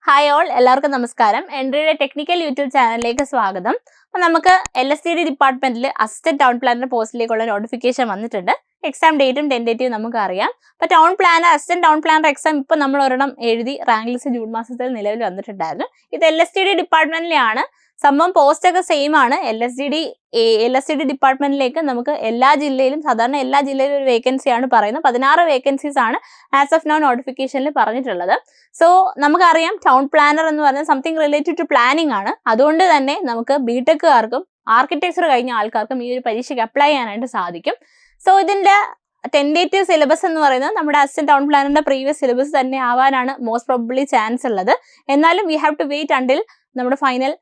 Hi all, എല്ലാവർക്കും നമസ്കാരം. എൻട്രിയുടെ technical YouTube ചാനലിലേക്ക് സ്വാഗതം. അപ്പോൾ നമുക്ക് LSTD ഡിപ്പാർട്ട്മെന്റിൽ അസിസ്റ്റന്റ് ടൗൺ പ്ലാനർ പോസ്റ്റിലേക്കുള്ള നോട്ടിഫിക്കേഷൻ വന്നിട്ടുണ്ട്. എക്സാം ഡേറ്റും ടെൻഡേറ്റീവും നമുക്ക് അറിയാം. അപ്പോൾ town planar assistant town planar exam ഇപ്പോൾ നമ്മൾ ഒരെണ്ണം എഴുതി റാങ്ക് ലിസ്റ്റ് ജൂൺ മാസത്തിൽ നിലവിൽ വന്നിട്ടുണ്ടായിരുന്നു. ഇത് LSTD ഡിപ്പാർട്ട്മെന്റിലാണ്. സംഭവം പോസ്റ്റ് ഒക്കെ സെയിം ആണ്. LSTD ഡിപ്പാർട്ട്മെന്റിലേക്ക് നമുക്ക് എല്ലാ ജില്ലയിലും സാധാരണ എല്ലാ ജില്ലയിലും ഒരു വേക്കൻസിയാണ് പറയുന്നത്. 16 വേക്കൻസീസ് ആണ് ആസ് ഓഫ് നൗ നോട്ടിഫിക്കേഷനിൽ പറഞ്ഞിട്ടുള്ളത്. സോ നമുക്കറിയാം ടൗൺ പ്ലാനർ എന്ന് പറയുന്നത് സംതിങ് റിലേറ്റഡ് ടു പ്ലാനിങ് ആണ്. അതുകൊണ്ട് തന്നെ നമുക്ക് ബിടെക്കുകാർക്കും ആർക്കിടെക്ചർ കഴിഞ്ഞ ആൾക്കാർക്കും ഈ ഒരു പരീക്ഷയ്ക്ക് അപ്ലൈ ചെയ്യാനായിട്ട് സാധിക്കും. സോ ഇതിന്റെ ടെൻഡേറ്റീവ് സിലബസ് എന്ന് പറയുന്നത് നമ്മുടെ അസിസ്റ്റന്റ് ടൗൺ പ്ലാനറിന്റെ പ്രീവിയസ് സിലബസ് തന്നെ ആവാനാണ് മോസ്റ്റ് പ്രോബബ്ലി ചാൻസ് ഉള്ളത്. എന്നാലും we have to wait until നമ്മുടെ ഫൈനൽ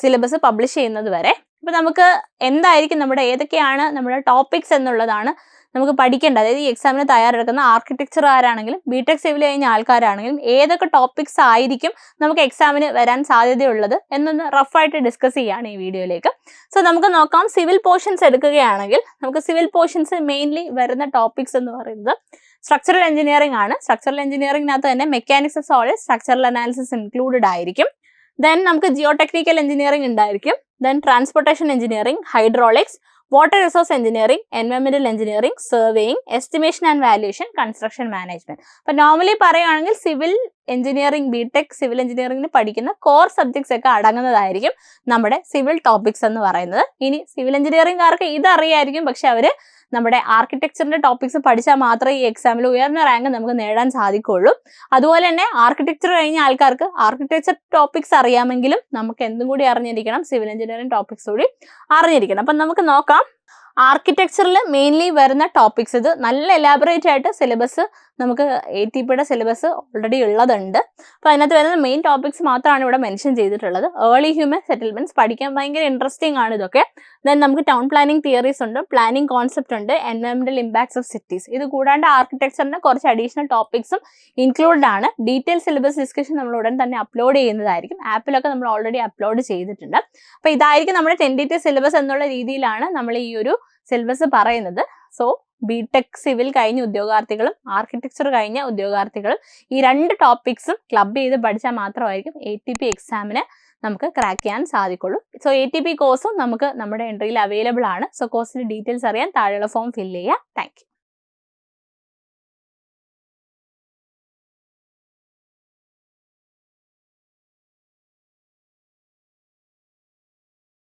സിലബസ് പബ്ലിഷ് ചെയ്യുന്നത് വരെ. അപ്പോൾ നമുക്ക് എന്തായിരിക്കും ഏതൊക്കെയാണ് നമ്മുടെ ടോപ്പിക്സ് എന്നുള്ളതാണ് നമുക്ക് പഠിക്കേണ്ടത്. അതായത് ഈ എക്സാമിന് തയ്യാറെടുക്കുന്ന ആർക്കിടെക്ചറുകാരാണെങ്കിലും ബിടെക് സിവിൽ കഴിഞ്ഞ ആൾക്കാരാണെങ്കിലും ഏതൊക്കെ ടോപ്പിക്സ് ആയിരിക്കും നമുക്ക് എക്സാമിന് വരാൻ സാധ്യതയുള്ളത് എന്നൊന്ന് റഫായിട്ട് ഡിസ്കസ് ചെയ്യാണ് ഈ വീഡിയോയിലേക്ക്. സോ നമുക്ക് നോക്കാം. സിവിൽ പോർഷൻസ് എടുക്കുകയാണെങ്കിൽ നമുക്ക് സിവിൽ പോർഷൻസ് മെയിൻലി വരുന്ന ടോപ്പിക്സ് എന്ന് പറയുന്നത് സ്ട്രക്ചറൽ എഞ്ചിനീയറിംഗ് ആണ്. സ്ട്രക്ചറൽ എഞ്ചിനീയറിംഗിനകത്ത് തന്നെ mechanics of solids, structural analysis included ആയിരിക്കും. ദെൻ നമുക്ക് ജിയോ ടെക്നിക്കൽ എഞ്ചിനീയറിംഗ് ഉണ്ടായിരിക്കും. Then transportation engineering, hydraulics, water resource engineering, എൻവയോൺമെന്റൽ engineering, surveying, estimation and valuation, construction management. അപ്പോൾ നോർമലി പറയുകയാണെങ്കിൽ സിവിൽ എഞ്ചിനീയറിംഗ് ബിടെക് സിവിൽ എഞ്ചിനീയറിംഗിന് പഠിക്കുന്ന കോർ സബ്ജക്ട്സ് ഒക്കെ അടങ്ങുന്നതായിരിക്കും നമ്മുടെ സിവിൽ ടോപ്പിക്സ് എന്ന് പറയുന്നത്. ഇനി സിവിൽ എഞ്ചിനീയറിംഗുകാർക്ക് ഇത് അറിയായിരിക്കും, പക്ഷെ അവര് നമ്മുടെ ആർക്കിടെക്ചറിന്റെ ടോപ്പിക്സ് പഠിച്ചാൽ മാത്രമേ ഈ എക്സാമിൽ ഉയർന്ന റാങ്ക് നമുക്ക് നേടാൻ സാധിക്കുള്ളൂ. അതുപോലെ തന്നെ ആർക്കിടെക്ചർ കഴിഞ്ഞ ആൾക്കാർക്ക് ആർക്കിടെക്ചർ ടോപ്പിക്സ് അറിയാമെങ്കിലും നമുക്ക് എന്തും കൂടി അറിഞ്ഞിരിക്കണം, സിവിൽ എഞ്ചിനീയറിംഗ് ടോപ്പിക്സ് കൂടി അറിഞ്ഞിരിക്കണം. അപ്പം നമുക്ക് നോക്കാം. ആർക്കിടെക്ചറിൽ മെയിൻലി വരുന്ന ടോപ്പിക്സ്, ഇത് നല്ല എലാബറേറ്റ് ആയിട്ട് സിലബസ് നമുക്ക് ATPയുടെ സിലബസ് ഓൾറെഡി ഉള്ളതുണ്ട്. അപ്പോൾ അതിനകത്ത് വരുന്ന മെയിൻ ടോപ്പിക്സ് മാത്രമാണ് ഇവിടെ മെൻഷൻ ചെയ്തിട്ടുള്ളത്. ഏർലി ഹ്യൂമൻ സെറ്റിൽമെന്റ്സ് പഠിക്കാൻ ഭയങ്കര ഇൻട്രസ്റ്റിംഗ് ആണ് ഇതൊക്കെ. ദെൻ നമുക്ക് ടൗൺ പ്ലാനിങ് തിയറീസ് ഉണ്ട്, പ്ലാനിങ് കോൺസെപ്റ്റ് ഉണ്ട്, എൻവയോൺമെന്റൽ ഇമ്പാക്ട്സ് ഓഫ് സിറ്റീസ്. ഇത് കൂടാണ്ട് ആർക്കിടെക്ചറിന്റെ കുറച്ച് അഡീഷണൽ ടോപ്പിക്സും ഇൻക്ലൂഡഡ് ആണ്. ഡീറ്റെയിൽ സിലബസ് ഡിസ്കഷൻ നമ്മൾ ഉടൻ തന്നെ അപ്ലോഡ് ചെയ്യുന്നതായിരിക്കും. ആപ്പിലൊക്കെ നമ്മൾ ഓൾറെഡി അപ്ലോഡ് ചെയ്തിട്ടുണ്ട്. അപ്പോൾ ഇതായിരിക്കും നമ്മുടെ ടെൻഡേറ്റീവ് സിലബസ് എന്നുള്ള രീതിയിലാണ് നമ്മൾ ഈ ഒരു സിലബസ് പറയുന്നത്. സോ ബിടെക് സിവിൽ കഴിഞ്ഞ ഉദ്യോഗാർത്ഥികളും ആർക്കിടെക്ചർ കഴിഞ്ഞ ഉദ്യോഗാർത്ഥികളും ഈ രണ്ട് ടോപ്പിക്സും ക്ലബ് ചെയ്ത് പഠിച്ചാൽ മാത്രമായിരിക്കും ATP എക്സാമിന് നമുക്ക് ക്രാക്ക് ചെയ്യാൻ സാധിക്കുള്ളൂ. സോ ATP കോഴ്സും നമുക്ക് നമ്മുടെ എൻട്രിയിൽ അവൈലബിൾ ആണ്. സോ കോഴ്സിന്റെ ഡീറ്റെയിൽസ് അറിയാൻ താഴെയുള്ള ഫോം ഫില്ല് ചെയ്യുക. Thank you.